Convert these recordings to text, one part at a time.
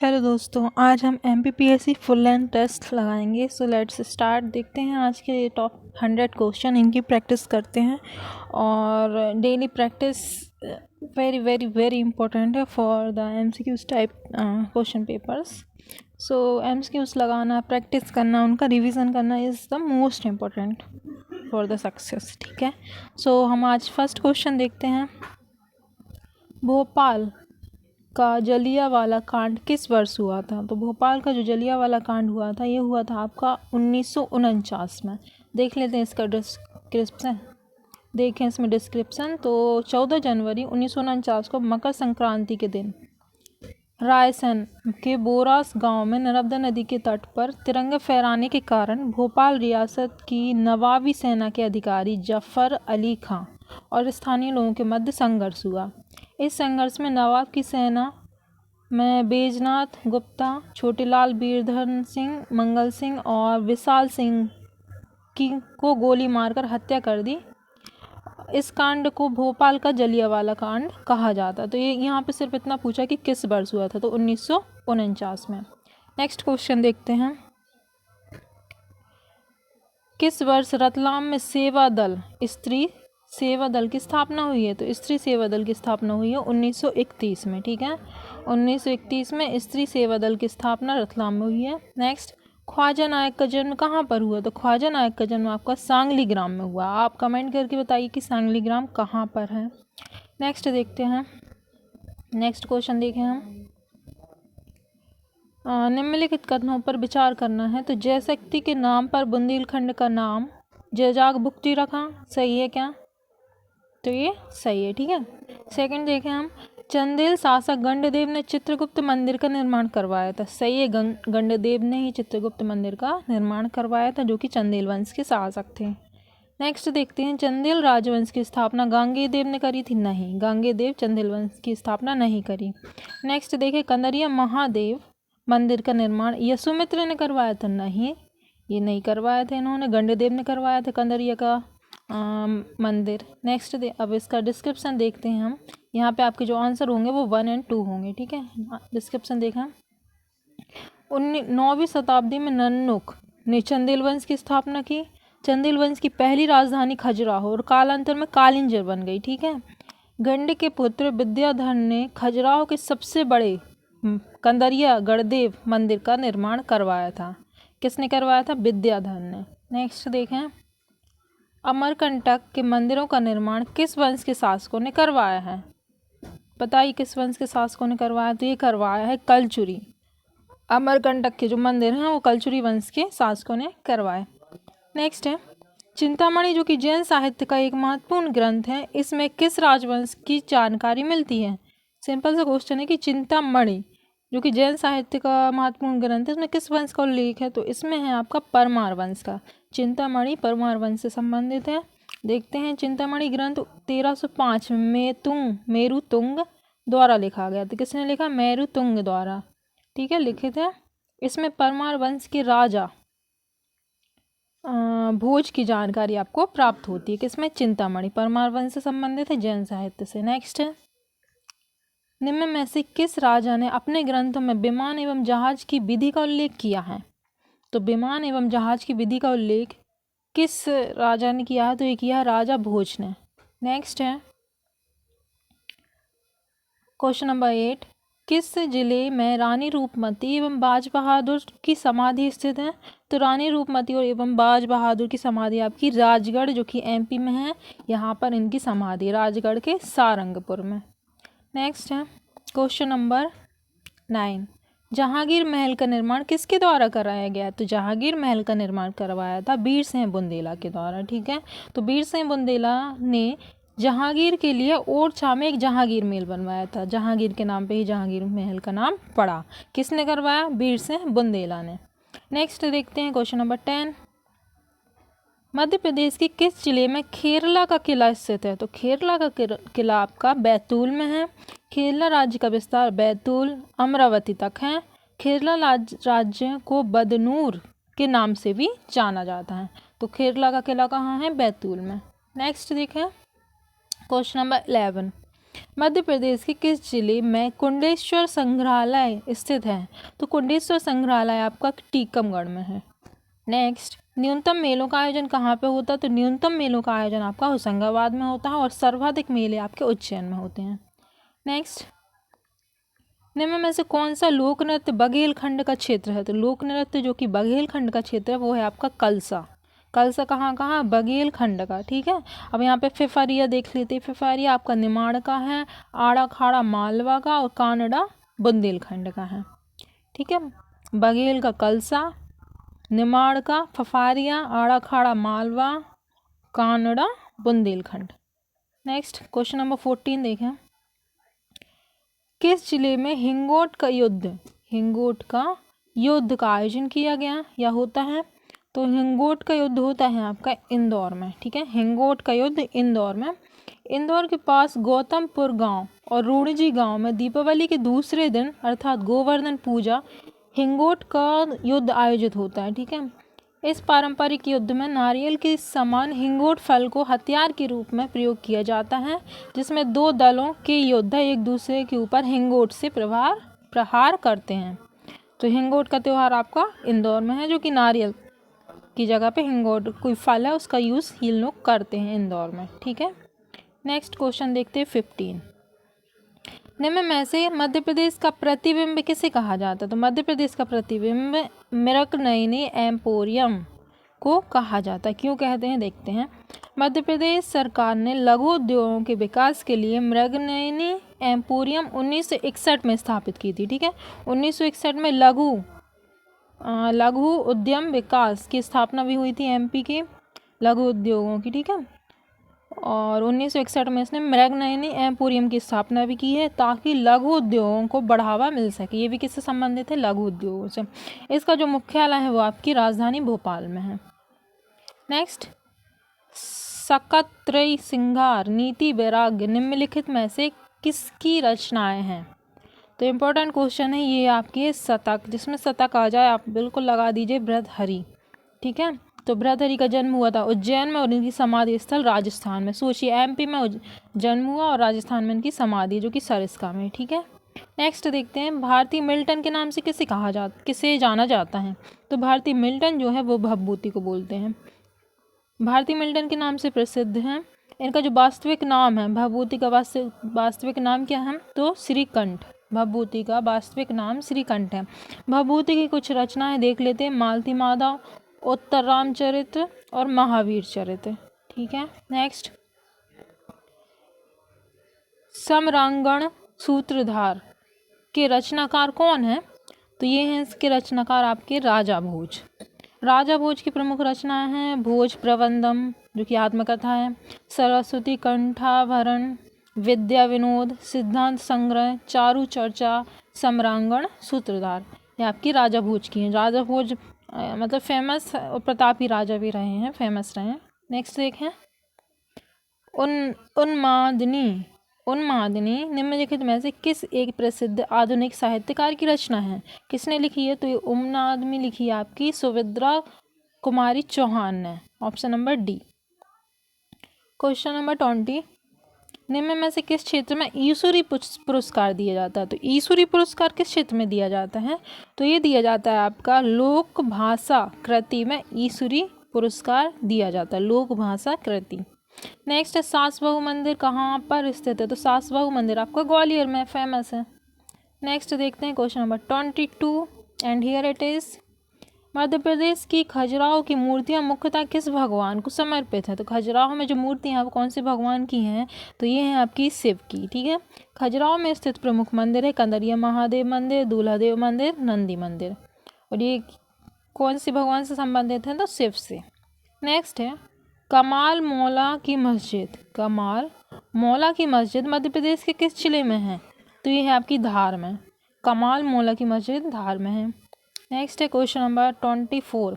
Hello दोस्तों, आज हम MPPSC फुल लेंथ टेस्ट लगाएंगे। So let's start. देखते हैं आज के टॉप 100 क्वेश्चन, इनकी प्रैक्टिस करते हैं। और daily practice very very very important है for the MCQs type question papers. So MCQs लगाना, प्रैक्टिस करना, उनका रिवीजन करना is the most important for the success. ठीक है, सो हम आज फर्स्ट क्वेश्चन देखते हैं। भोपाल का जलियांवाला कांड किस वर्ष हुआ था? तो भोपाल का जो जलियांवाला कांड हुआ था, ये हुआ था आपका 1949 में। देख लेते हैं इसका डिस्क्रिप्शन। देखें इसमें डिस्क्रिप्शन। तो 14 जनवरी 1949 को मकर संक्रांति के दिन रायसेन के बोरास गांव में नर्मदा नदी के तट पर तिरंगा फहराने के कारण भोपाल रियासत की नवाबी सेना के अधिकारी जफर अली खां और स्थानीय लोगों के मध्य संघर्ष हुआ। इस संघर्ष में नवाब की सेना में बैजनाथ गुप्ता, छोटेलाल, बीरधर सिंह, मंगल सिंह और विशाल सिंह को गोली मारकर हत्या कर दी। इस कांड को भोपाल का जलियांवाला कांड कहा जाता। तो ये यहाँ पे सिर्फ इतना पूछा कि किस वर्ष हुआ था, तो 1949 में। नेक्स्ट क्वेश्चन देखते हैं। किस वर्ष रतलाम में स्त्री सेवा दल की स्थापना हुई है? तो स्त्री सेवा दल की स्थापना हुई है 1931 में। ठीक है, 1931 में स्त्री सेवा दल की स्थापना रतलाम में हुई है। नेक्स्ट, ख्वाजा नायक का जन्म कहाँ पर हुआ? तो ख्वाजा नायक का जन्म आपका सांगली ग्राम में हुआ। आप कमेंट करके बताइए कि सांगली ग्राम कहाँ पर है। नेक्स्ट देखते हैं। नेक्स्ट क्वेश्चन देखें हम। निम्नलिखित कथनों पर विचार करना है। तो जयशक्ति के नाम पर बुंदेलखंड का नाम जयजाग भुक्ति रखा, सही है क्या? तो ये सही है। ठीक है, सेकंड देखें हम। चंदेल शासक गंडदेव ने चित्रगुप्त मंदिर का निर्माण करवाया था, सही है। गंडदेव ने ही चित्रगुप्त मंदिर का निर्माण करवाया था, जो कि चंदेल वंश के शासक थे। नेक्स्ट देखते हैं। चंदेल राजवंश की स्थापना गांगेयदेव ने करी थी, नहीं, गांगेयदेव चंदेल वंश की स्थापना नहीं करी। नेक्स्ट देखें। कंदरिया महादेव मंदिर का निर्माण यशोमित्र ने करवाया था, नहीं, ये नहीं करवाया था इन्होंने, गंडदेव ने करवाया था कंदरिया का मंदिर। नेक्स्ट अब इसका डिस्क्रिप्शन देखते हैं हम। यहाँ पे आपके जो आंसर होंगे वो 1 और 2 होंगे। ठीक है, डिस्क्रिप्शन देखा। 9वीं शताब्दी में नन्नुक ने चंदेल वंश की स्थापना की। चंदेल वंश की पहली राजधानी खजुराहो और कालांतर में कालिंजर बन गई। ठीक है, गंड के पुत्र विद्याधर ने खजुराहो के सबसे बड़े कंदरिया गढ़देव मंदिर का निर्माण करवाया था। किसने करवाया था? विद्याधर ने। नेक्स्ट देखें। अमरकंटक के मंदिरों का निर्माण किस वंश के शासकों ने करवाया है? बताइए किस वंश के शासकों ने करवाया? तो ये करवाया है कलचुरी। अमरकंटक के जो मंदिर हैं वो कलचुरी वंश के शासकों ने करवाए। नेक्स्ट है चिंतामणि, जो कि जैन साहित्य का एक महत्वपूर्ण ग्रंथ है, इसमें किस राजवंश की जानकारी मिलती है? सिंपल सा क्वेश्चन है कि चिंतामणि जो कि जैन साहित्य का महत्वपूर्ण ग्रंथ है, इसमें किस वंश का उल्लेख है? तो इसमें है आपका परमार वंश का। चिंतामणि परमार वंश से संबंधित है। देखते हैं। चिंतामणि ग्रंथ 1305 में मेरुतुंग द्वारा लिखा गया। तो किसने लिखा? मेरुतुंग द्वारा। ठीक है, लिखित है। इसमें परमार वंश के राजा भोज की जानकारी आपको प्राप्त होती है। किसमें? चिंतामणि। परमार वंश से संबंधित है, जैन साहित्य से। नेक्स्ट है। निम्न में से किस राजा ने अपने ग्रंथों में विमान एवं जहाज की विधि का उल्लेख किया है? तो विमान एवं जहाज की विधि का उल्लेख किस राजा ने किया है? तो ये किया है राजा भोज ने। नेक्स्ट है क्वेश्चन नंबर 8। किस जिले में रानी रूपमती एवं बाज बहादुर की समाधि स्थित है? तो रानी रूपमती और एवं बाज बहादुर की समाधि आपकी राजगढ़, जो कि MP में है, यहाँ पर इनकी समाधि राजगढ़ के सारंगपुर में। नेक्स्ट है क्वेश्चन नंबर 9। जहांगीर महल का निर्माण किसके द्वारा कराया गया? तो जहांगीर महल का निर्माण करवाया था बीर सिंह बुंदेला के द्वारा। ठीक है, तो बीर सिंह बुंदेला ने जहांगीर के लिए ओरछा में एक जहांगीर महल बनवाया था। जहांगीर के नाम पे ही जहांगीर महल का नाम पड़ा। किसने करवाया? बीर सिंह बुंदेला ने। नेक्स्ट देखते हैं क्वेश्चन नंबर 10। मध्य प्रदेश के किस जिले में खेरला का किला स्थित है? तो खेरला का किला आपका बैतूल में है। खेरला राज्य का विस्तार बैतूल अमरावती तक है। खेरला राज्य को बदनूर के नाम से भी जाना जाता है। तो खेरला का किला कहाँ है? बैतूल में। नेक्स्ट देखें क्वेश्चन नंबर 11। मध्य प्रदेश के किस जिले में कुंडेश्वर संग्रहालय स्थित है? तो कुंडेश्वर संग्रहालय आपका टीकमगढ़ में है। नेक्स्ट, न्यूनतम मेलों का आयोजन कहाँ पे होता है? तो न्यूनतम मेलों का आयोजन आपका होशंगाबाद में होता है और सर्वाधिक मेले आपके उज्जैन में होते हैं। नेक्स्ट, निम्न में से कौन सा लोक नृत्य बघेलखंड का क्षेत्र है? तो लोक नृत्य जो कि बघेलखंड का क्षेत्र है वो है आपका कलसा। कलसा कहाँ कहाँ? बघेलखंड का। ठीक है, अब यहाँ पे फिफारिया देख लेते हैं। फिफारिया आपका निमाड़ का है, आड़ा खाड़ा मालवा का और कानड़ा बुंदेलखंड का है। ठीक है, बघेल का कलसा, निमाड़ का फफारिया, आड़ा खाड़ा Malwa, Kanara Bundelkhand. Next, question number 14 देखें। किस जिले में हिंगोट का युद्ध का आयोजन किया गया या होता है? तो हिंगोट का युद्ध होता है आपका इंदौर में। ठीक है, हिंगोट का युद्ध इंदौर में। इंदौर के पास गौतमपुर गांव और रूणजी गांव में दीपावली के दूसरे दिन अर्थात गोवर्धन पूजा हिंगोट का युद्ध आयोजित होता है। ठीक है, इस पारंपरिक युद्ध में नारियल के समान हिंगोट फल को हथियार के रूप में प्रयोग किया जाता है, जिसमें दो दलों के योद्धा एक दूसरे के ऊपर हिंगोट से प्रहार करते हैं। तो हिंगोट का त्यौहार आपका इंदौर में है, जो कि नारियल की जगह पे हिंगोट कोई फल है उसका यूज़ ये लोग करते हैं इंदौर में। ठीक है, नेक्स्ट क्वेश्चन देखते हैं 15। निम्न में से मध्य प्रदेश का प्रतिबिंब किसे कहा जाता है? तो मध्य प्रदेश का प्रतिबिंब मृगनयनी एम्पोरियम को कहा जाता है। क्यों कहते हैं देखते हैं। मध्य प्रदेश सरकार ने लघु उद्योगों के विकास के लिए मृगनयनी एम्पोरियम 1961 में स्थापित की थी। ठीक है, 1961 में लघु उद्यम विकास की स्थापना भी हुई थी एमपी के लघु उद्योगों की। ठीक है, और 1961 में इसने मृगनयनी एम्पोरियम की स्थापना भी की है ताकि लघु उद्योगों को बढ़ावा मिल सके। ये भी किससे संबंधित है? लघु उद्योगों से। इसका जो मुख्यालय है वो आपकी राजधानी भोपाल में है। नेक्स्ट, सकत्रई सिंगार नीति वैराग्य निम्नलिखित में से किसकी रचनाएं हैं? तो इम्पोर्टेंट क्वेश्चन है ये आपकी शतक, जिसमें शतक आ जाए आप बिल्कुल लगा दीजिए भर्तृहरि। ठीक है, तो भर्तृहरि का जन्म हुआ था उज्जैन में और इनकी समाधि स्थल राजस्थान में। सोचिए, एमपी में जन्म हुआ और राजस्थान में इनकी समाधि जो कि सरिस्का में। ठीक है, नेक्स्ट देखते हैं। भारती मिल्टन के नाम से किसे जाना जाता है? तो भारती मिल्टन जो है वो भभूति को बोलते हैं। भारती मिल्टन के नाम से प्रसिद्ध हैं। इनका जो वास्तविक नाम है, भभूति का वास्तविक नाम क्या है? तो श्रीकंठ। भभूति का वास्तविक नाम श्रीकंठ है। भभूति की कुछ रचनाएं देख लेते हैं। मालती माधव, उत्तर रामचरित्र और महावीर चरित्र। ठीक है, नेक्स्ट, समरांगण सूत्रधार के रचनाकार कौन है? तो ये हैं इसके रचनाकार आपके राजा भोज। राजा भोज की प्रमुख रचनाएं हैं भोज प्रबंधम जो कि आत्मकथा है, सरस्वती कंठाभरण, विद्या विनोद, सिद्धांत संग्रह, चारु चर्चा, सम्रांगण सूत्रधार। ये आपकी राजा भोज की हैं। राजा भोज मतलब फेमस और प्रतापी राजा भी रहे हैं, फेमस रहे हैं। नेक्स्ट देखें, उन्मादिनी निम्नलिखित में से किस एक प्रसिद्ध आधुनिक साहित्यकार की रचना है? किसने लिखी है? तो ये उन्मादिनी लिखी है आपकी सुभद्रा कुमारी चौहान ने। Option number D. Question number 20, निम्न में से किस क्षेत्र में ईश्वरी पुरस्कार दिया जाता है? तो ईश्वरी पुरस्कार किस क्षेत्र में दिया जाता है? तो ये दिया जाता है आपका लोक भाषा कृति में ईश्वरी पुरस्कार दिया जाता है, लोक भाषा कृति। नेक्स्ट है, सास बहू मंदिर कहाँ पर स्थित है? तो सास बहू मंदिर आपका ग्वालियर में फेमस है। नेक्स्ट देखते हैं question number 22 and here it is. Madhya Pradesh की खजुराहो की मूर्तियाँ मुख्यतः किस भगवान को समर्पित है? तो खजुराहो में जो मूर्तियाँ हैं वो कौन से भगवान की हैं? तो ये हैं आपकी शिव की। ठीक है, खजुराहो में स्थित प्रमुख मंदिर है कंदरिया महादेव मंदिर, दूल्हादेव मंदिर, नंदी मंदिर। और ये कौन से भगवान से संबंधित है? तो शिव से। नेक्स्ट है, कमाल मौला की मस्जिद। कमाल मौला की मस्जिद मध्य प्रदेश के किस जिले में है? तो ये है आपकी धार में। कमाल मौला की मस्जिद धार में है। नेक्स्ट है क्वेश्चन नंबर 24,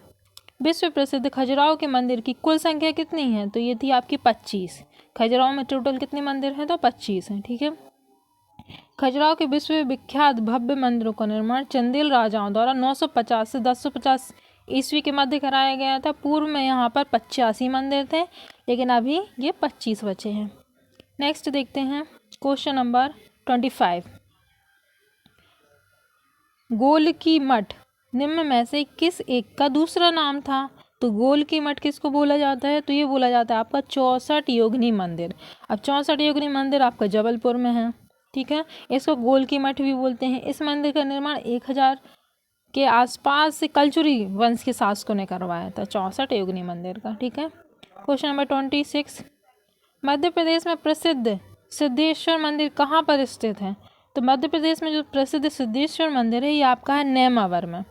विश्व प्रसिद्ध खजुराहो के मंदिर की कुल संख्या कितनी है? तो ये थी आपकी 25। खजुराहो में टोटल कितने मंदिर हैं? तो 25 हैं। ठीक है, खजुराहो के विश्व विख्यात भव्य मंदिरों का निर्माण चंदेल राजाओं द्वारा 950 से 1050 ईस्वी के मध्य कराया गया था। पूर्व में यहाँ पर 85 मंदिर थे, लेकिन अभी ये 25 बचे हैं। नेक्स्ट देखते हैं क्वेश्चन नंबर 25, गोलकी मठ निम्न में से किस एक का दूसरा नाम था? तो गोलकी मठ किसको बोला जाता है? तो ये बोला जाता है आपका 64 योगिनी मंदिर। अब 64 योगिनी मंदिर आपका जबलपुर में है, ठीक है। इसको गोलकी मठ भी बोलते हैं। इस मंदिर का निर्माण 1000 के आसपास से कलचुरी वंश के शासकों ने करवाया था, 64 योगिनी मंदिर का, ठीक है। क्वेश्चन नंबर 26, मध्य प्रदेश में प्रसिद्ध सिद्धेश्वर मंदिर कहाँ पर स्थित है? तो मध्य प्रदेश में जो प्रसिद्ध सिद्धेश्वर मंदिर है ये आपका है नेमावर में,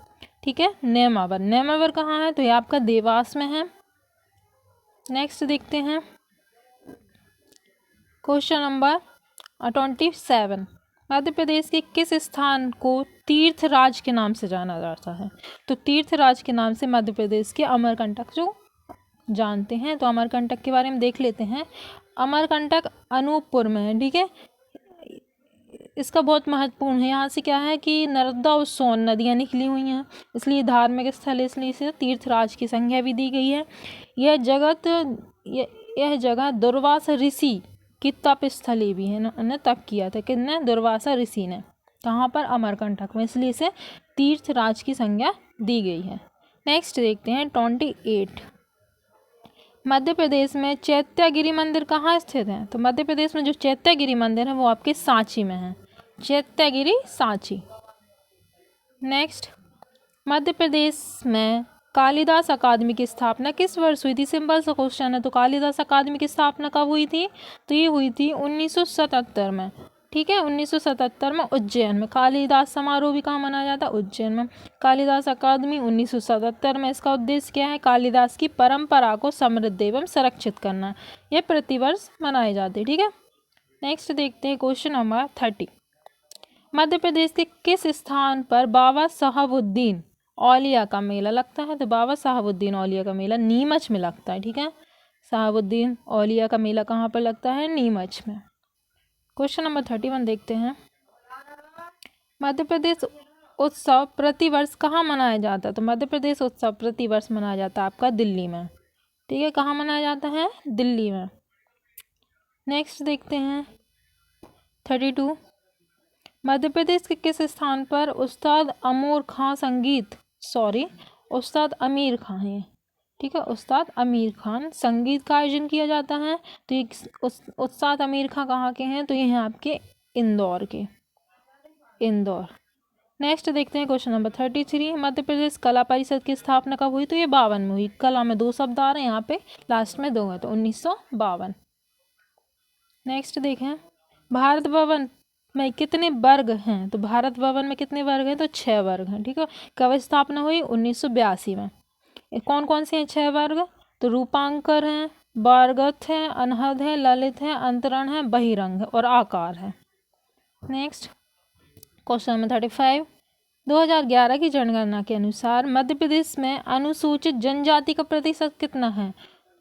ठीक है। नेमावर, नेमावर कहाँ है? तो ये आपका देवास में है। नेक्स्ट देखते हैं क्वेश्चन नंबर 27, मध्य प्रदेश के किस स्थान को तीर्थराज के नाम से जाना जाता है? तो तीर्थराज के नाम से मध्य प्रदेश के अमरकंटक जो जानते हैं, तो अमरकंटक के बारे में देख लेते हैं। अमरकंटक अनूपपुर में है, ठीक है। इसका बहुत महत्वपूर्ण है। यहाँ से क्या है कि नर्मदा और सोन नदियाँ निकली हुई हैं, इसलिए धार्मिक स्थल है, इसलिए इसे तीर्थराज की संज्ञा भी दी गई है। यह जगह दुर्वासा ऋषि की तप स्थली भी है, ने तप किया था। किसने? दुर्वासा ऋषि ने। कहाँ पर? अमरकंटक में, इसलिए इसे तीर्थराज की संज्ञा दी गई है। नेक्स्ट देखते हैं 28, मध्य प्रदेश में चैत्यागिरी मंदिर कहाँ स्थित है? तो मध्य प्रदेश में जो चैत्यागिरी मंदिर है वो आपके सांची में है, चैत्यागिरी सांची। नेक्स्ट, मध्य प्रदेश में कालिदास अकादमी की स्थापना किस वर्ष हुई थी? सिंपल सा क्वेश्चन है। तो कालिदास अकादमी की स्थापना कब हुई थी? तो ये हुई थी 1977 में, ठीक है। 1977 में उज्जैन में। कालिदास समारोह भी कहाँ मनाया जाता है? उज्जैन में। कालिदास अकादमी 1977 में। इसका उद्देश्य क्या है? कालिदास की परंपरा को समृद्ध एवं संरक्षित करना। यह प्रतिवर्ष मनाए जाते हैं, ठीक है। नेक्स्ट देखते हैं क्वेश्चन नंबर 30, मध्य प्रदेश के किस स्थान पर बाबा साहबुद्दीन औलिया का मेला लगता है? तो बाबा साहबुद्दीन औलिया का मेला नीमच में लगता है, ठीक है। साहबुद्दीन औलिया का मेला कहाँ पर लगता है? नीमच में। क्वेश्चन नंबर 31 देखते हैं, मध्य प्रदेश उत्सव प्रतिवर्ष कहाँ मनाया जाता है? तो मध्य प्रदेश उत्सव प्रतिवर्ष मनाया जाता है आपका दिल्ली में, ठीक है। कहाँ मनाया जाता है? दिल्ली में। नेक्स्ट देखते हैं 32, मध्य प्रदेश के किस स्थान पर उस्ताद आमिर खान है, ठीक है। उस्ताद आमिर खान संगीत का आयोजन किया जाता है। तो ये उस्ताद आमिर खान कहाँ के हैं? तो ये हैं आपके इंदौर के, इंदौर। नेक्स्ट देखते हैं क्वेश्चन नंबर 33, मध्य प्रदेश कला परिषद की स्थापना कब हुई? तो ये 52 में हुई। कला में 2 शब्द आ रहे हैं, यहाँ पे लास्ट में 2 है, तो 1952। नेक्स्ट देखें, भारत भवन में कितने वर्ग हैं? तो भारत भवन में कितने वर्ग हैं? तो 6 वर्ग हैं, ठीक है। कब स्थापना हुई? 1982 में। कौन कौन से हैं 6 वर्ग? तो रूपांकर हैं, वारगत है, अनहद है, ललित है, अंतरण है, बहिरंग है और आकार है। नेक्स्ट क्वेश्चन नंबर 35, 2011 की जनगणना के अनुसार मध्य प्रदेश में अनुसूचित जनजाति का प्रतिशत कितना है?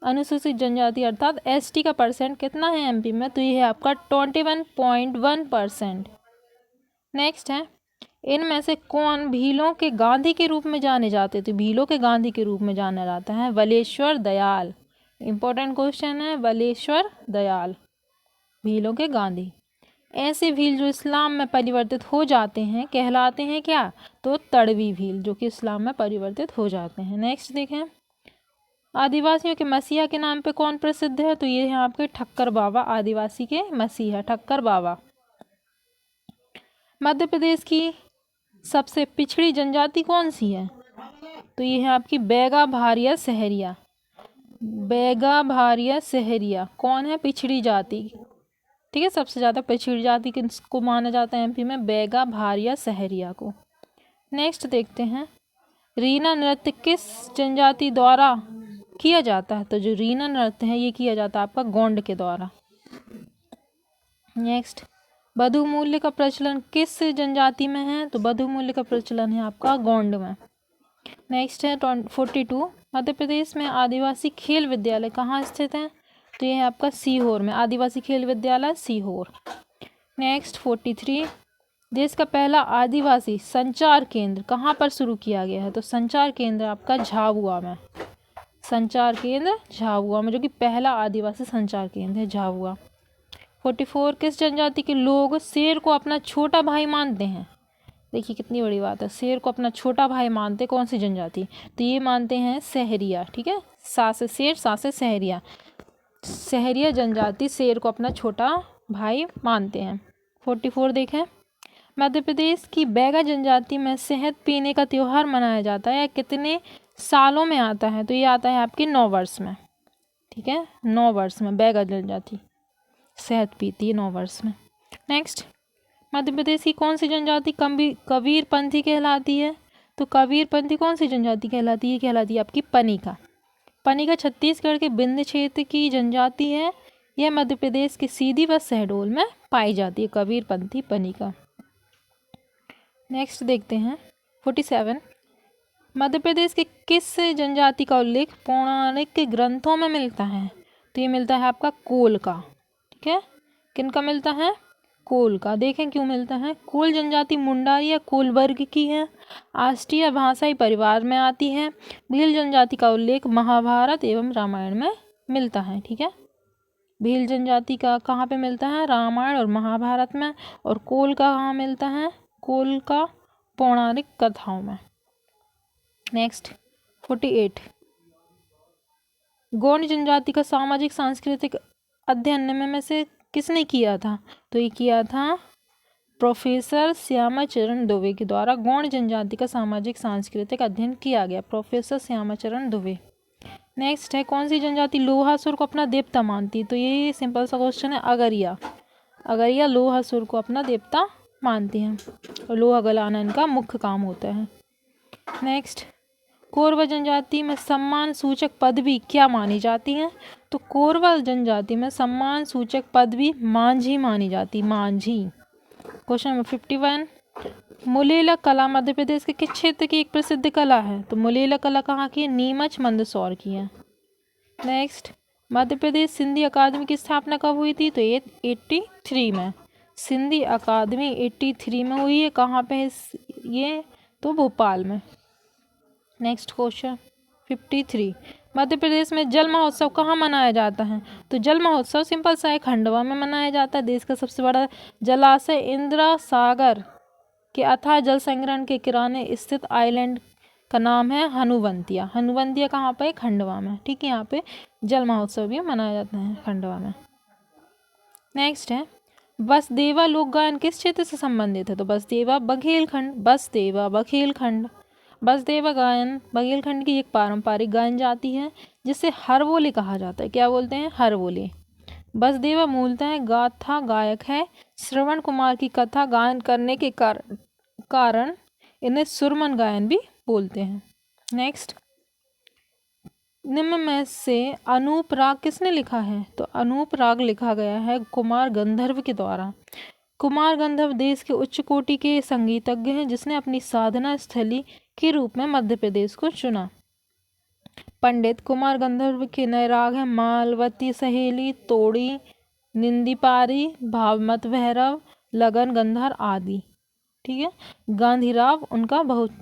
अनुसूचित जनजाति अर्थात एसटी का परसेंट कितना है एमपी में? तो ये है आपका 21.1%। नेक्स्ट है, इनमें से कौन भीलों के गांधी के रूप में जाने जाते? तो भीलों के गांधी के रूप में जाना जाता है वलेश्वर दयाल। इंपॉर्टेंट क्वेश्चन है, वलेश्वर दयाल, भीलों के गांधी। ऐसे भील जो इस्लाम में परिवर्तित हो जाते हैं कहलाते हैं क्या? तो तड़वी भील, जो कि इस्लाम में परिवर्तित हो जाते हैं। नेक्स्ट देखें, आदिवासियों के मसीहा के नाम पे कौन प्रसिद्ध है? तो ये है आपके ठक्कर बाबा, आदिवासी के मसीहा ठक्कर बाबा। मध्य प्रदेश की सबसे पिछड़ी जनजाति कौन सी है? तो ये है आपकी बैगा भारिया सहरिया। बैगा भारिया सहरिया कौन है? पिछड़ी जाति, ठीक है। सबसे ज़्यादा पिछड़ी जाति किसको माना जाता है एमपी में? बैगा भारिया सहरिया को। नेक्स्ट देखते हैं, रीना नृत्य किस जनजाति द्वारा किया जाता है? तो जो रीना नृत्य है ये किया जाता है आपका गोंड के द्वारा। नेक्स्ट, बधु मूल्य का प्रचलन किस जनजाति में है? तो बधु मूल्य का प्रचलन है आपका गोंड में। नेक्स्ट है 42, मध्य प्रदेश में आदिवासी खेल विद्यालय कहाँ स्थित है? तो ये है आपका सीहोर में, आदिवासी खेल विद्यालय सीहोर। नेक्स्ट 43, देश का पहला आदिवासी संचार केंद्र कहाँ पर शुरू किया गया है? तो संचार केंद्र आपका झाबुआ में, संचार केंद्र झाबुआ में, जो कि पहला आदिवासी संचार केंद्र है झाबुआ। 44 किस जनजाति के लोग शेर को अपना छोटा भाई मानते हैं? देखिए कितनी बड़ी बात है, शेर को अपना छोटा भाई मानते कौन सी जनजाति? तो ये मानते हैं सहरिया। ठीक है, सा से शेर, सा से सहरिया। सहरिया जनजाति शेर को अपना छोटा भाई मानते हैं। 44 देखें, मध्य प्रदेश की बैगा जनजाति में शहद पीने का त्यौहार मनाया जाता है, या कितने सालों में आता है? तो ये आता है आपके 9 वर्ष में। ठीक है, 9 वर्ष में बैगा जनजाति शहद पीती है 9 वर्ष में। नेक्स्ट, मध्य प्रदेश की कौन सी जनजाति कबीरपंथी कहलाती है? तो कबीरपंथी कौन सी जनजाति कहलाती है? कहलाती है आपकी पनिका। पनिका छत्तीसगढ़ के विंध्य क्षेत्र की जनजाति है। यह मध्य प्रदेश के सीधी व शहडोल में पाई जाती है, कबीरपंथी पनिका। नेक्स्ट देखते हैं 47, मध्य प्रदेश के किस जनजाति का उल्लेख पौराणिक ग्रंथों में मिलता है? तो ये मिलता है आपका कोल का। ठीक है, किनका मिलता है? कोल का। देखें क्यों मिलता है। कोल जनजाति मुंडारी या कोल वर्ग की है, आष्टीय भाषाई परिवार में आती है। भील जनजाति का उल्लेख महाभारत एवं रामायण में मिलता है। ठीक है, भील जनजाति का कहाँ पे मिलता है? रामायण और महाभारत में। और कोल का कहाँ मिलता है? कोल का पौराणिक कथाओं में। नेक्स्ट 48, गौंड जनजाति का सामाजिक सांस्कृतिक अध्ययन में से किसने किया था? तो ये किया था प्रोफेसर श्यामाचरण दुबे के द्वारा। गौंड जनजाति का सामाजिक सांस्कृतिक अध्ययन किया गया, प्रोफेसर श्यामाचरण दुबे। नेक्स्ट है, कौन सी जनजाति लोहासुर को अपना देवता मानती है? तो ये सिंपल सा क्वेश्चन है, अगरिया। अगरिया लोहासुर को अपना देवता मानती हैं और लोहा गलाना इनका मुख्य काम होता है। नेक्स्ट, कोरवा जनजाति में सम्मान सूचक पदवी क्या मानी जाती है? तो कोरवा जनजाति में सम्मान सूचक पदवी मांझी मानी जाती, मांझी। क्वेश्चन नंबर 51, मुलेला कला मध्य प्रदेश के किस क्षेत्र की एक प्रसिद्ध कला है? तो मुलेला कला कहाँ की है? नीमच मंदसौर की है। नेक्स्ट, मध्य प्रदेश सिंधी अकादमी की स्थापना कब हुई थी? तो ये 83 में। सिंधी अकादमी 83 में हुई है। कहाँ पे है ये? तो भोपाल में। नेक्स्ट क्वेश्चन 53, मध्य प्रदेश में जल महोत्सव कहाँ मनाया जाता है? तो जल महोत्सव सिंपल सा है, खंडवा में मनाया जाता है। देश का सबसे बड़ा जलाशय इंदिरा सागर के अथाह जल संग्रहण के किनारे स्थित आइलैंड का नाम है हनुवंतिया। हनुवंतिया कहाँ पे? खंडवा में। ठीक है, यहाँ पे जल महोत्सव भी मनाया जाता है खंडवा में। नेक्स्ट है, बसदेवा लोक गायन किस क्षेत्र से संबंधित है? तो बसदेवा बघेलखंड, बसदेवा बघेलखंड। बसदेवा गायन बघेलखंड की एक पारंपरिक गायन जाति है जिसे हरवोले कहा जाता है। क्या बोलते हैं? हरवोले। बसदेवा मूलतः गाथा गायक है। श्रवण कुमार की कथा गायन करने के कारण इन्हें सुरमन गायन भी बोलते हैं। नेक्स्ट, निम्न में से अनूप राग किसने लिखा है? तो अनूप राग लिखा गया है कुमार गंधर्व के द्वारा। कुमार गंधर्व देश के उच्च कोटि के संगीतज्ञ हैं जिसने अपनी साधना स्थली के रूप में मध्य प्रदेश को चुना। पंडित कुमार गंधर्व के नए राग हैं मालवती सहेली, तोड़ी, निंदीपारी, भावमत भैरव, लगन गंधार आदि। ठीक है, गांधी राग उनका बहुत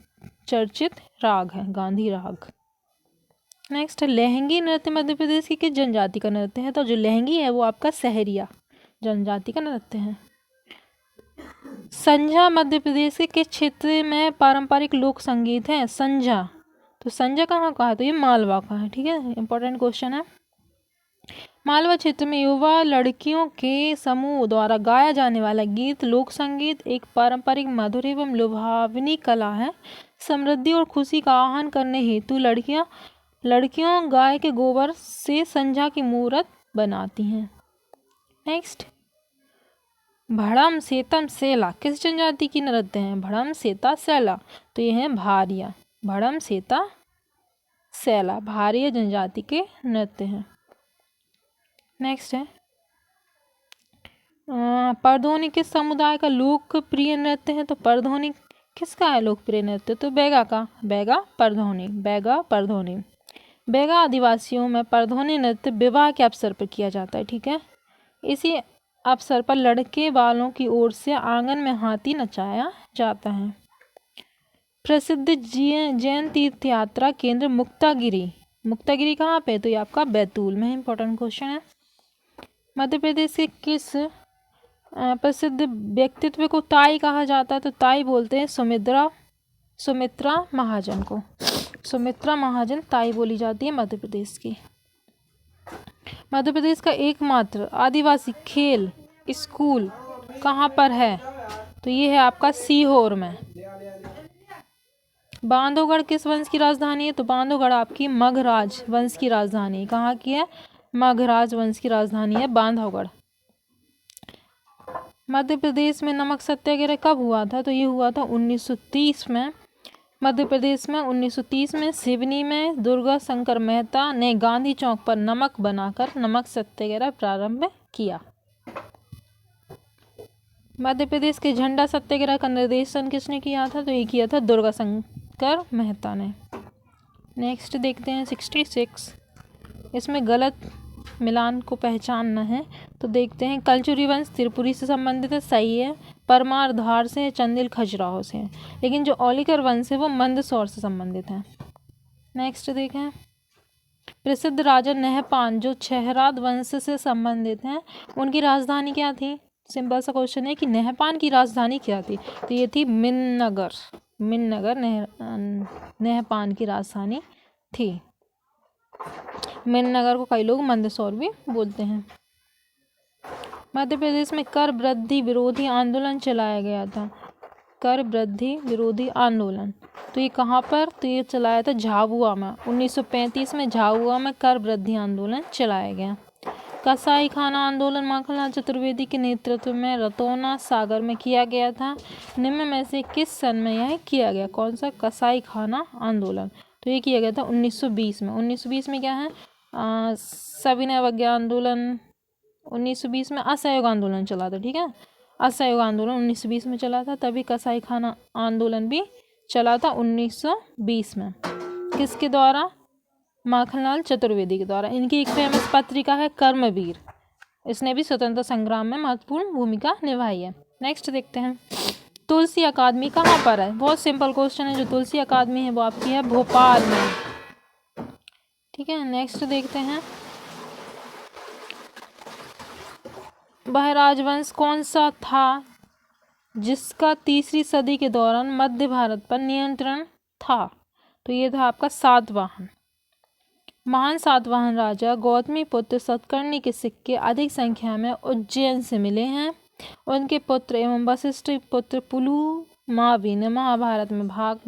चर्चित राग है, गांधी राग। नेक्स्ट है, लहंगी नृत्य मध्य प्रदेश की किस जनजाति का नृत्य है? तो जो लहंगी है वो आपका सहरिया जनजाति का नृत्य है। संझा मध्य प्रदेश के किस क्षेत्र में पारंपरिक लोक संगीत है? संझा, तो संझा कहाँ का है? तो ये मालवा का है। ठीक है, इंपॉर्टेंट क्वेश्चन है। मालवा क्षेत्र में युवा लड़कियों के समूह द्वारा गाया जाने वाला गीत लोक संगीत एक पारंपरिक मधुर एवं लुभावनी कला है। समृद्धि और खुशी का आह्वान करने हेतु लड़कियों गाय के गोबर से संझा की मूर्त बनाती हैं। नेक्स्ट, भड़म सेतम सेला किस जनजाति की नृत्य है? भड़म सेता सेला, तो ये है भारिया। भड़म सेता सेला भारिया जनजाति के नृत्य हैं। नेक्स्ट है, परधोनी किस समुदाय का लोकप्रिय नृत्य है? तो परधोनी किसका है लोकप्रिय नृत्य? तो बैगा का, बैगा परधोनी, बैगा परधोनी। बैगा आदिवासियों में परधोनी नृत्य विवाह के अवसर पर किया जाता है। ठीक है, इसी अवसर पर लड़के वालों की ओर से आंगन में हाथी नचाया जाता है। प्रसिद्ध जैन तीर्थ यात्रा केंद्र मुक्तागिरी, मुक्तागिरी कहाँ पे? तो ये आपका बैतूल में। इंपॉर्टेंट क्वेश्चन है। मध्य प्रदेश के किस प्रसिद्ध व्यक्तित्व को ताई कहा जाता है, तो ताई बोलते हैं सुमित्रा महाजन को। सुमित्रा महाजन ताई बोली जाती है मध्य प्रदेश की। मध्य प्रदेश का एकमात्र आदिवासी खेल स्कूल कहाँ पर है, तो ये है आपका सीहोर में। बांधवगढ़ किस वंश की राजधानी है, तो बांधवगढ़ आपकी मगराज वंश की राजधानी। कहाँ की है, मगराज वंश की राजधानी है बांधवगढ़। मध्य प्रदेश में नमक सत्याग्रह कब हुआ था, तो ये हुआ था 1930 में। मध्य प्रदेश में 1930 में सिवनी में दुर्गा शंकर मेहता ने गांधी चौक पर नमक बनाकर नमक सत्याग्रह प्रारंभ किया। मध्य प्रदेश के झंडा सत्याग्रह का निर्देशन किसने किया था, तो ये किया था दुर्गा शंकर मेहता ने। नेक्स्ट देखते हैं 66। इसमें गलत मिलान को पहचानना है, तो देखते हैं कलचुरी वंश त्रिपुरी से संबंधित है, सही है। परमार धार से, चंदेल खजुराहो से है, लेकिन जो औलिकर वंश है वो मंदसौर से संबंधित है। नेक्स्ट देखें प्रसिद्ध राजा नहपान जो छहराद वंश से संबंधित हैं, उनकी राजधानी क्या थी। सिंपल सा क्वेश्चन है कि नहपान की राजधानी क्या थी, तो ये थी मिन्नगर। नहपान की राजधानी थी। मिन्नगर को कई लोग मंदसौर भी बोलते हैं। मध्य प्रदेश में कर वृद्धि विरोधी आंदोलन चलाया गया था। कर वृद्धि विरोधी आंदोलन, तो ये कहाँ पर, तो ये चलाया था झाबुआ में। 1935 में झाबुआ में कर वृद्धि आंदोलन चलाया गया। कसाई खाना आंदोलन माखनलाल चतुर्वेदी के नेतृत्व में रतौना सागर में किया गया था। निम्न में से किस सन में यह किया गया, कौन सा कसाई खाना आंदोलन, तो ये किया गया था 1920 में। 1920 में क्या है, सविनय अवज्ञा आंदोलन। 1920 में असहयोग आंदोलन चला था, ठीक है। असहयोग आंदोलन 1920 में चला था, तभी कसाई खाना आंदोलन भी चला था 1920 में। किसके द्वारा, माखनलाल चतुर्वेदी के द्वारा। इनकी एक फेमस पत्रिका है कर्मवीर, इसने भी स्वतंत्रता संग्राम में महत्वपूर्ण भूमिका निभाई है। नेक्स्ट देखते हैं तुलसी अकादमी कहाँ पर है। बहुत सिंपल क्वेश्चन है। जो तुलसी अकादमी है वो आपकी है भोपाल में, ठीक है। नेक्स्ट देखते हैं वह राजवंश कौन सा था जिसका तीसरी सदी के दौरान मध्य भारत पर नियंत्रण था, तो ये था आपका सातवाहन। महान सातवाहन राजा गौतमी पुत्र सतकर्णी के सिक्के अधिक संख्या में उज्जैन से मिले हैं। उनके पुत्र एवं वशिष्ठ पुत्र पुलुमावी ने महाभारत में भाग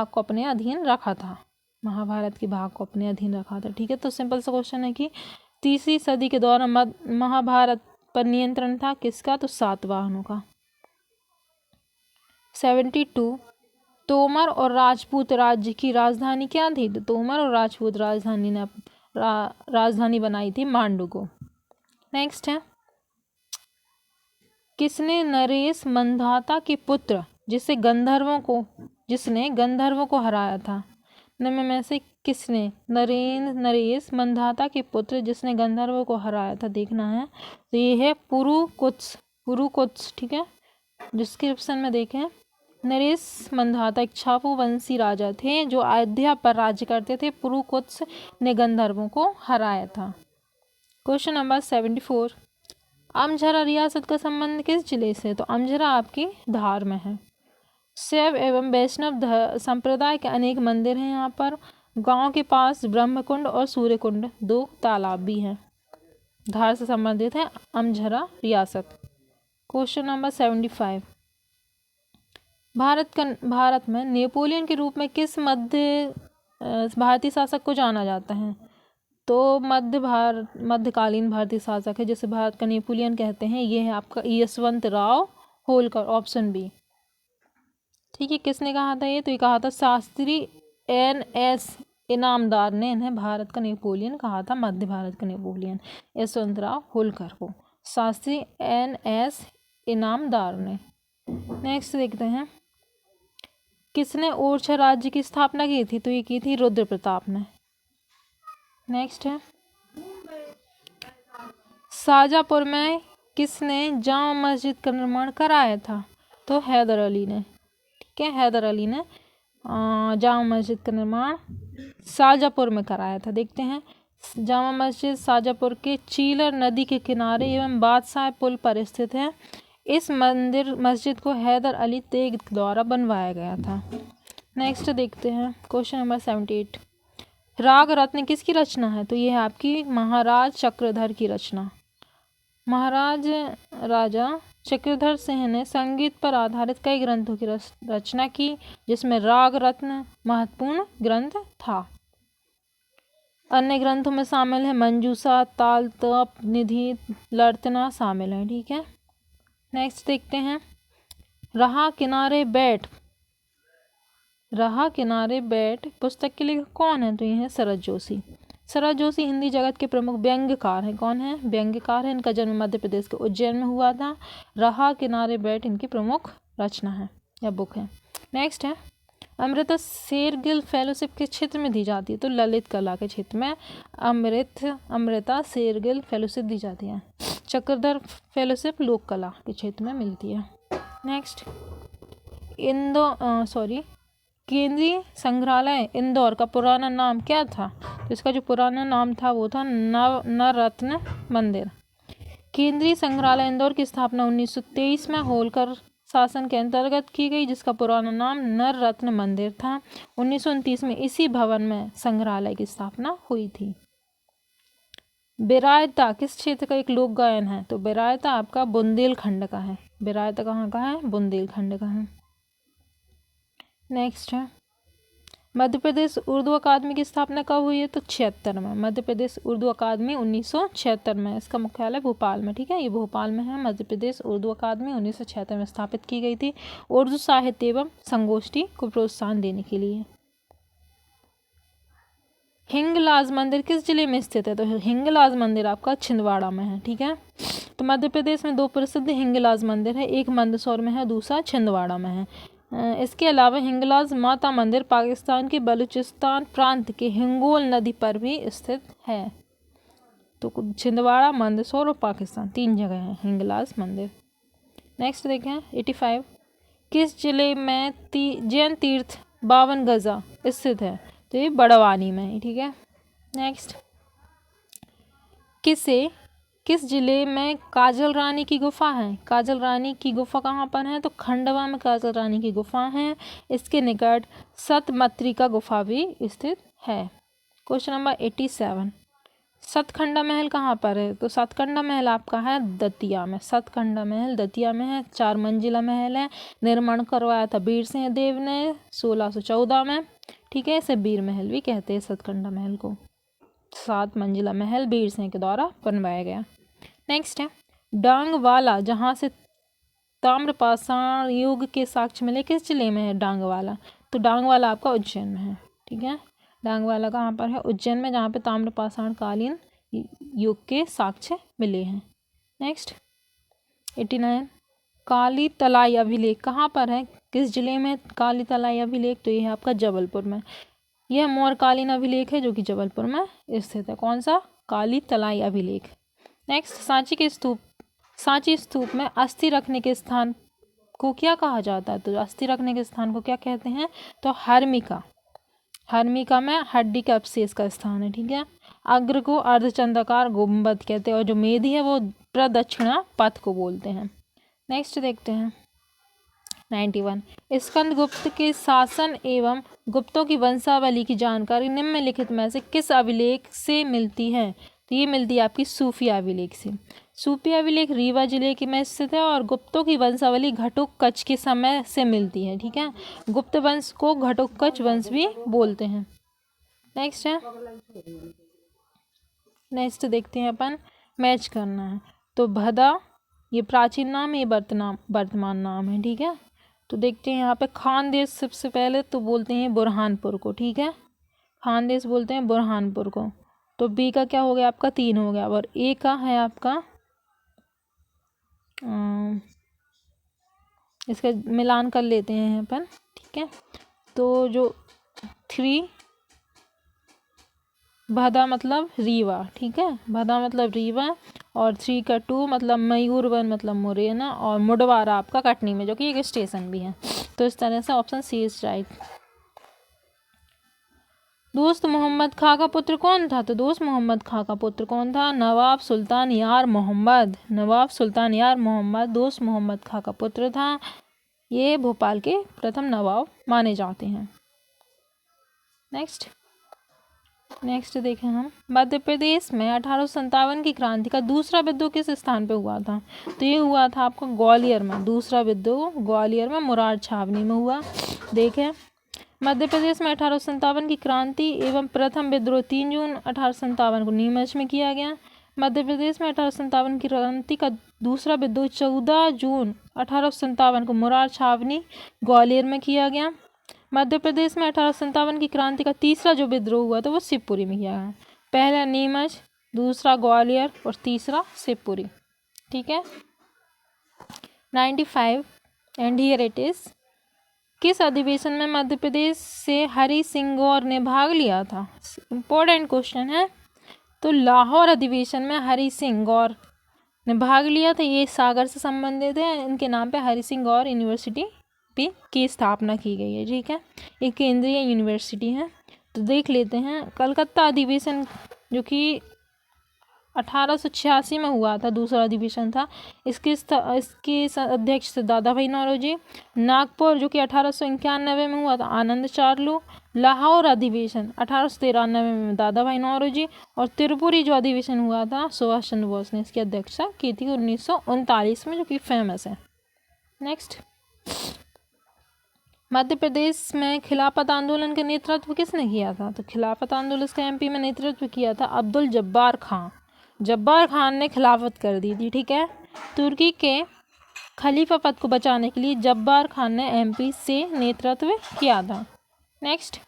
को अपने अधीन रखा था। महाभारत के भाग को अपने अधीन रखा था, ठीक है। तो सिंपल सा क्वेश्चन है कि तीसरी सदी के दौरान महाभारत पर नियंत्रण था किसका, तो सातवाहनों का। 72 तोमर और राजपूत राज्य की राजधानी क्या थी, तो तोमर और राजपूत राजधानी ने राजधानी बनाई थी मांडू को। नेक्स्ट है किसने नरेश मंधाता के पुत्र जिसने गंधर्वों को हराया था। निम्न में से किसने, नरेश मंधाता के पुत्र जिसने गंधर्वों को हराया था, देखना है। तो ये है पुरुकुत्स, ठीक है। डिस्क्रिप्शन में देखें, नरेश मंधाता एक छापू वंशी राजा थे जो अयोध्या पर राज्य करते थे। पुरुकुत्स ने गंधर्वों को हराया था। क्वेश्चन नंबर 74 अमझरा रियासत का संबंध किस जिले से, तो अमझरा आपकी धार में है। शैव एवं वैष्णव संप्रदाय के अनेक मंदिर हैं यहाँ पर। गांव के पास ब्रह्मकुंड और सूर्यकुंड, 2 तालाब भी हैं। धार से संबंधित है अमझरा रियासत। क्वेश्चन नंबर 75 भारत में नेपोलियन के रूप में किस भारतीय शासक को जाना जाता है, तो मध्यकालीन भारतीय शासक है जिसे भारत का नेपोलियन कहते हैं, ये है आपका यशवंत राव होलकर, ऑप्शन बी, ठीक है। किसने कहा था ये, तो ये कहा था शास्त्री NS इनामदार ने इन्हें भारत का नेपोलियन कहा था, मध्य भारत का नेपोलियन यशवंत राव होलकर को, शास्त्री NS इनामदार ने। नेक्स्ट देखते हैं किसने ओरछा राज्य की स्थापना की थी, तो ये की थी रुद्र प्रताप ने। नेक्स्ट है शाजापुर में किसने जामा मस्जिद का निर्माण कराया था, तो हैदर अली ने, ठीक है। हैदर अली ने जामा मस्जिद का निर्माण शाजापुर में कराया था। देखते हैं जामा मस्जिद शाजापुर के चीलर नदी के किनारे एवं बादशाह पुल पर स्थित है। इस मस्जिद को हैदर अली तेग द्वारा बनवाया गया था। नेक्स्ट देखते हैं क्वेश्चन नंबर 78। राग रत्न किसकी रचना है? तो ये है आपकी महाराज चक्रधर की रचना। महाराज राजा चक्रधर सिंह ने संगीत पर आधारित कई ग्रंथों की रचना की, जिसमें राग रत्न महत्वपूर्ण ग्रंथ था। अन्य ग्रंथों में शामिल है मंजूषा, ताल, तप, निधि, लर्तना शामिल है। ठीक है, नेक्स्ट देखते हैं रहा किनारे बैठ। रहा किनारे बैठ पुस्तक के लेखक कौन है? तो ये है शरद जोशी। शरद जोशी हिंदी जगत के प्रमुख व्यंग्यकार हैं। कौन है? व्यंग्यकार है। इनका जन्म मध्य प्रदेश के उज्जैन में हुआ था। रहा किनारे बैठ इनकी प्रमुख रचना है या बुक है। नेक्स्ट है अमृता शेरगिल फेलोशिप किस क्षेत्र में दी जाती है? तो ललित कला के क्षेत्र में अमृता शेरगिल फेलोशिप दी जाती है। चक्रधर फेलोशिप लोक कला के क्षेत्र में मिलती है। नेक्स्ट केंद्रीय संग्रहालय इंदौर का पुराना नाम क्या था? तो इसका जो पुराना नाम था वो था नवरत्न मंदिर। केंद्रीय संग्रहालय इंदौर की स्थापना 1923 में होलकर शासन के अंतर्गत की गई, जिसका पुराना नाम नवरत्न मंदिर था। 1929 में इसी भवन में संग्रहालय की स्थापना हुई थी। बेरायता किस क्षेत्र का एक लोक गायन है? तो बेरायता आपका बुंदेलखंड का है। बेरायता कहाँ का है? बुंदेलखंड का है। नेक्स्ट है मध्य प्रदेश उर्दू अकादमी की स्थापना कब हुई है? तो 76 में। मध्य प्रदेश उर्दू अकादमी 1976 में। इसका मुख्यालय भोपाल में। ठीक है, ये भोपाल में है। मध्य प्रदेश उर्दू अकादमी 1976 में स्थापित की गई थी उर्दू साहित्य एवं संगोष्ठी को प्रोत्साहन देने के लिए। हिंगलाज मंदिर किस जिले में स्थित है? तो हिंगलाज मंदिर आपका छिंदवाड़ा में है। ठीक है, तो मध्य प्रदेश में दो प्रसिद्ध हिंगलाज मंदिर है, एक मंदसौर में है, दूसरा छिंदवाड़ा में है। इसके अलावा हिंगलाज माता मंदिर पाकिस्तान के बलूचिस्तान प्रांत के हिंगोल नदी पर भी स्थित है। तो छिंदवाड़ा, मंदसौर और पाकिस्तान 3 जगह है हिंगलाज मंदिर। नेक्स्ट देखें 85। किस जिले में जैन तीर्थ 52 गजा स्थित है? तो ये बड़वानी में है। ठीक है, नेक्स्ट किस जिले में काजल रानी की गुफा है? काजल रानी की गुफा कहाँ पर है? तो खंडवा में काजल रानी की गुफा है। इसके निकट सतमत्रिका गुफा भी स्थित है। Question number 87। सतखंडा महल कहाँ पर है? तो सतखंडा महल आपका है दतिया में। सतखंडा महल दतिया में है। 4 मंजिला महल है। निर्माण करवाया था वीर सिंह देव ने 1614 में। ठीक है, इसे वीर महल भी कहते हैं सतखंडा महल को। 7 मंजिला महल वीर सिंह के द्वारा बनवाया गया। नेक्स्ट है डांगवाला, जहाँ से ताम्रपाषाण युग के साक्ष्य मिले, किस जिले में है डांगवाला? तो डांगवाला आपका उज्जैन में है। ठीक है, डांगवाला कहाँ पर है? उज्जैन में, जहाँ पे ताम्रपाषाण कालीन युग के साक्ष्य मिले हैं। नेक्स्ट 89। काली तलाई अभिलेख कहाँ पर है? किस जिले में काली तलाई अभिलेख? तो ये है आपका जबलपुर में। यह मौर्यकालीन अभिलेख है जो कि जबलपुर में स्थित है। कौन सा? काली तलाई अभिलेख। नेक्स्ट सांची स्तूप में अस्थि रखने के स्थान को क्या कहा जाता है? तो अस्थि रखने के स्थान को क्या कहते हैं? तो हर्मिका में हड्डी के अवशेष का स्थान है। ठीक है, अग्र को अर्धचंद्राकार गुंबद कहते हैं और जो मेधि है वो प्रदक्षिणा पथ को बोलते हैं। नेक्स्ट देखते हैं 91। स्कंदगुप्त के शासन एवं गुप्तों की वंशावली की जानकारी निम्नलिखित में से किस अभिलेख से मिलती है? तो ये मिलती है आपकी सूफी अभिलेख से। सूफी अभिलेख रीवा जिले के में स्थित है और गुप्तों की वंशावली घटोत्कच के समय से मिलती है। ठीक है, गुप्त वंश को घटोत्कच वंश भी बोलते हैं। नेक्स्ट है, नेक्स्ट देखते हैं अपन, मैच करना है। तो भदा ये प्राचीन नाम है, ये वर्तमान नाम है। ठीक है, तो देखते हैं यहाँ पे खानदेश सबसे पहले तो बोलते हैं बुरहानपुर को। ठीक है, खानदेश बोलते हैं बुरहानपुर को। तो बी का क्या हो गया आपका? 3 हो गया। और ए का है आपका इसका मिलान कर लेते हैं अपन। ठीक है, तो जो 3 भदा मतलब रीवा। ठीक है, भदा मतलब रीवा और 3 का 2 मतलब मयूरवन मतलब मुरैना और मुडवारा आपका कटनी में, जो कि एक स्टेशन भी है। तो इस तरह से ऑप्शन सी इज राइट। दोस्त मोहम्मद खां का पुत्र कौन था? तो दोस्त मोहम्मद खां का पुत्र कौन था? नवाब सुल्तान यार मोहम्मद। नवाब सुल्तान यार मोहम्मद दोस्त मोहम्मद खां का पुत्र था। ये भोपाल के प्रथम नवाब माने जाते हैं। नेक्स्ट देखें हम, मध्य प्रदेश में 1857 की क्रांति का दूसरा विद्रोह किस स्थान पे हुआ था? तो ये हुआ था आपको ग्वालियर में। दूसरा विद्रोह ग्वालियर में मुरार छावनी में हुआ। देखें, मध्य प्रदेश में 1857 की क्रांति एवं प्रथम विद्रोह 3 जून 1857 को नीमच में किया गया। मध्य प्रदेश में 1857 की क्रांति का दूसरा विद्रोह 14 जून 1857 को मुरार छावनी ग्वालियर में किया गया। मध्य प्रदेश में 1857 की क्रांति का तीसरा जो विद्रोह हुआ था वो शिवपुरी में किया गया। पहला नीमच, दूसरा ग्वालियर और तीसरा शिवपुरी। ठीक है। 95 एंड हियर इट इज। किस अधिवेशन में मध्य प्रदेश से हरि सिंह गौर ने भाग लिया था? इंपॉर्टेंट क्वेश्चन है। तो लाहौर अधिवेशन में हरि सिंह गौर ने भाग लिया था। ये सागर से संबंधित है। इनके नाम पे हरि सिंह गौर यूनिवर्सिटी भी की स्थापना की गई है। ठीक है, एक केंद्रीय यूनिवर्सिटी है। तो देख लेते हैं कलकत्ता अधिवेशन जो कि 1886 में हुआ था, दूसरा अधिवेशन था। इसके अध्यक्ष थे दादा भाई नौरोजी। नागपुर जो कि 1891 में हुआ था, आनंद चार्लू। लाहौर अधिवेशन 1893 में दादा भाई नौरोजी। और त्रिपुरी जो अधिवेशन हुआ था सुभाष चंद्र बोस ने इसकी अध्यक्षता की थी 1939 में, जो कि फेमस है। नेक्स्ट, मध्य प्रदेश में खिलाफत आंदोलन का नेतृत्व किसने किया था? तो खिलाफत आंदोलन का एमपी में नेतृत्व किया था अब्दुल जब्बार खां। जब्बार खान ने खिलाफत कर दी थी। ठीक है, तुर्की के खलीफा पद को बचाने के लिए जब्बार खान ने एमपी से नेतृत्व किया था। नेक्स्ट,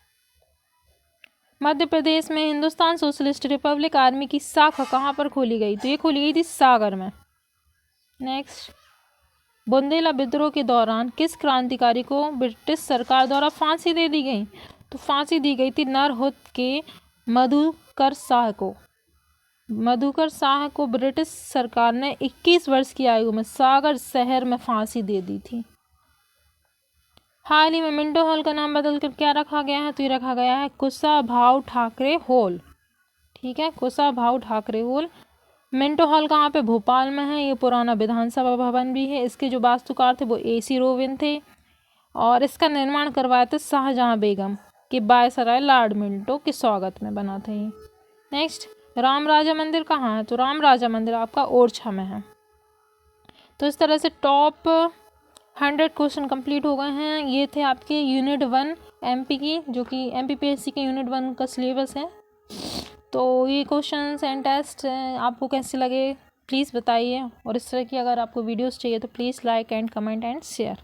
मध्य प्रदेश में हिंदुस्तान सोशलिस्ट रिपब्लिक आर्मी की शाखा कहाँ पर खोली गई? तो ये खोली गई थी सागर में। नेक्स्ट, बुंदेला विद्रोह के दौरान किस क्रांतिकारी को ब्रिटिश सरकार द्वारा फांसी दे दी गई? तो फांसी दी गई थी नरहुत के मधुकर शाह को। मधुकर शाह को ब्रिटिश सरकार ने 21 वर्ष की आयु में सागर शहर में फांसी दे दी थी। हाल ही में मिंटो हॉल का नाम बदलकर क्या रखा गया है? तो ये रखा गया है कुशाभाऊ ठाकरे हॉल। ठीक है, Kushabhau Thackeray hall. Minto hall कहाँ पे? भोपाल में है। ये पुराना विधानसभा भवन भी है। इसके जो वास्तुकार थे वो AC रोविन थे और इसका निर्माण करवाया था शाहजहां बेगम के वायसराय लॉर्ड मिंटो के स्वागत में बना था ये। नेक्स्ट, राम राजा मंदिर कहाँ है? तो राम राजा मंदिर आपका ओरछा में है। तो इस तरह से टॉप 100 क्वेश्चन कंप्लीट हो गए हैं। ये थे आपके यूनिट 1 MP की, जो कि MPPSC के यूनिट 1 का सिलेबस है। तो ये क्वेश्चंस एंड टेस्ट आपको कैसे लगे प्लीज़ बताइए। और इस तरह की अगर आपको वीडियोस चाहिए तो please like and comment and share.